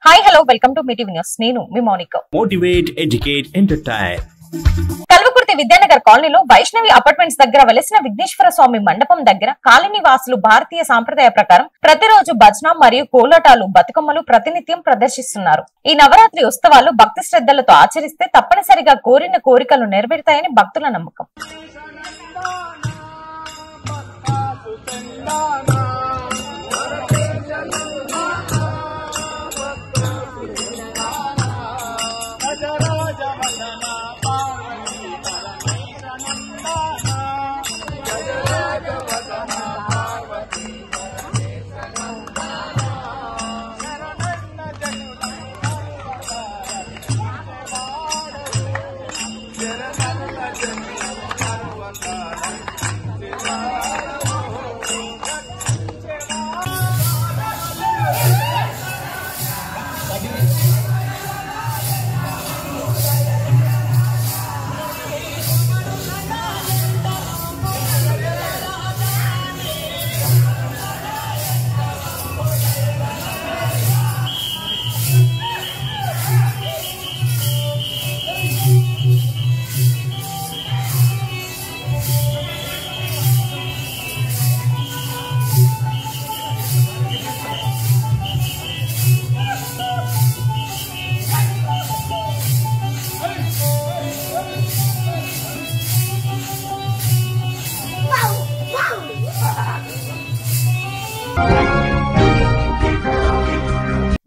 Hi, hello, welcome to MeTV News. నేను మీ Mounika. Motivate, educate, entertain. Kalwakurthy Vidyanagar కాలనీలో Vaishnavi apartments దగ్గర వెలిసిన విఘ్నేశ్వర స్వామి మండపం దగ్గర కాలనీ వాసులు భారతీయ సాంప్రదాయ ప్రకారం ప్రతిరోజు భజన మరియు కోలాటాలు బతుకమ్మలు ప్రతినిత్యం ప్రదర్శిస్తున్నారు. ఈ నవరాత్రి ఉత్సవాలు భక్తి శ్రద్ధలతో ఆచరిస్తే తప్పనిసరిగా కోరిన కోరికలు నెరవేరుతాయని భక్తుల నమ్మకం.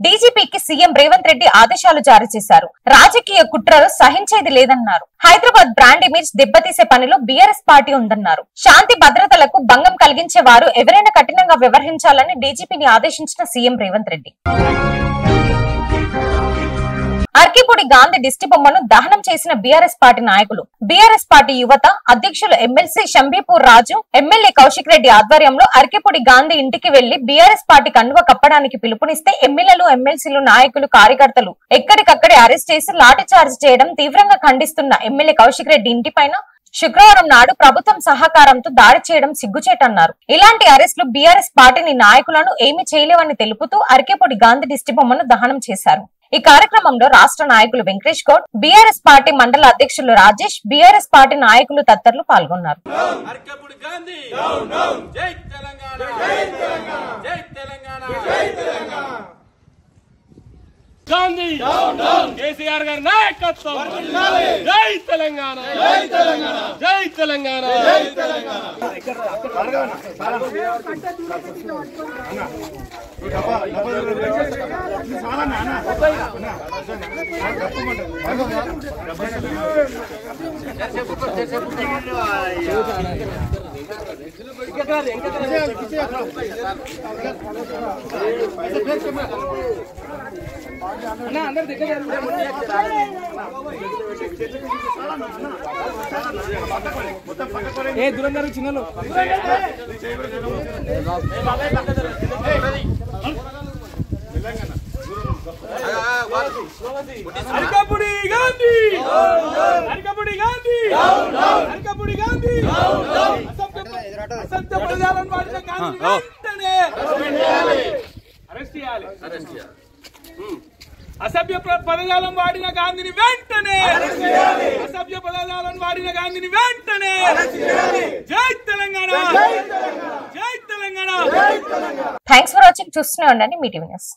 డీజీపీకి సీఎం రేవంత్ రెడ్డి ఆదేశాలు జారీ చేశారు. రాజకీయ కుట్రలు సహించేది లేదన్నారు. హైదరాబాద్ బ్రాండ్ ఇమేజ్ దెబ్బతీసే పనిలో బీఆర్ఎస్ పార్టీ ఉందన్నారు. శాంతి భద్రతలకు భంగం కలిగించే వారు ఎవరైనా కఠినంగా వ్యవహరించాలని డీజీపీని ఆదేశించిన సీఎం రేవంత్ రెడ్డి. అర్కిపూడి గాంధీ దిష్టి బొమ్మను దహనం చేసిన బీఆర్ఎస్ పార్టీ నాయకులు. బీఆర్ఎస్ పార్టీ యువత అధ్యక్షులు ఎమ్మెల్సీ షంబీపూర్ రాజు, ఎమ్మెల్యే కౌశిక్ రెడ్డి ఆధ్వర్యంలో అర్కిపూడి గాంధీ ఇంటికి వెళ్లి బీఆర్ఎస్ పార్టీ కండువ కప్పడానికి పిలుపునిస్తే ఎమ్మెల్యేలు, ఎమ్మెల్సీలు, నాయకులు, కార్యకర్తలు ఎక్కడికక్కడే అరెస్ట్ చేసి లాఠీ చార్జ్ చేయడం తీవ్రంగా ఖండిస్తున్న ఎమ్మెల్యే కౌశిక్ రెడ్డి ఇంటిపైన శుక్రవారం నాడు ప్రభుత్వం సహకారంతో దాడి చేయడం సిగ్గుచేటన్నారు. ఇలాంటి అరెస్టులు బీఆర్ఎస్ పార్టీని నాయకులను ఏమీ చేయలేవని తెలుపుతూ అర్కిపూడి గాంధీ దిష్టి బొమ్మను దహనం చేశారు. ఈ కార్యక్రమంలో రాష్ట్ర నాయకులు వెంకటేష్ గౌడ్, బీఆర్ఎస్ పార్టీ మండల అధ్యక్షులు రాజేష్, బీఆర్ఎస్ పార్టీ నాయకులు తదితరులు పాల్గొన్నారు. గాంధీ కేసీఆర్ గారి నాయకత్వం, జై తెలంగాణ, జై తెలంగాణ, జై తెలంగాణ, జై తెలంగాణ. అందరు దగ్గర ఏ దురందరు చిన్నలు అర్కిపూడి గాంధీ, అర్కిపూడి గాంధీ, అర్కిపూడి గాంధీ, అసత్య పదజాలం వాడిన గాంధీని వెంటనే అరెస్ట్ చేయాలి. అసభ్య పదజాలం వాడిన గాంధీని వెంటనే, అసభ్య పదజాలం వాడిన గాంధీని వెంటనే. జై తెలంగాణ, జై తెలంగాణ. Thanks for watching. చూస్తూనే ఉండండి MeTV News.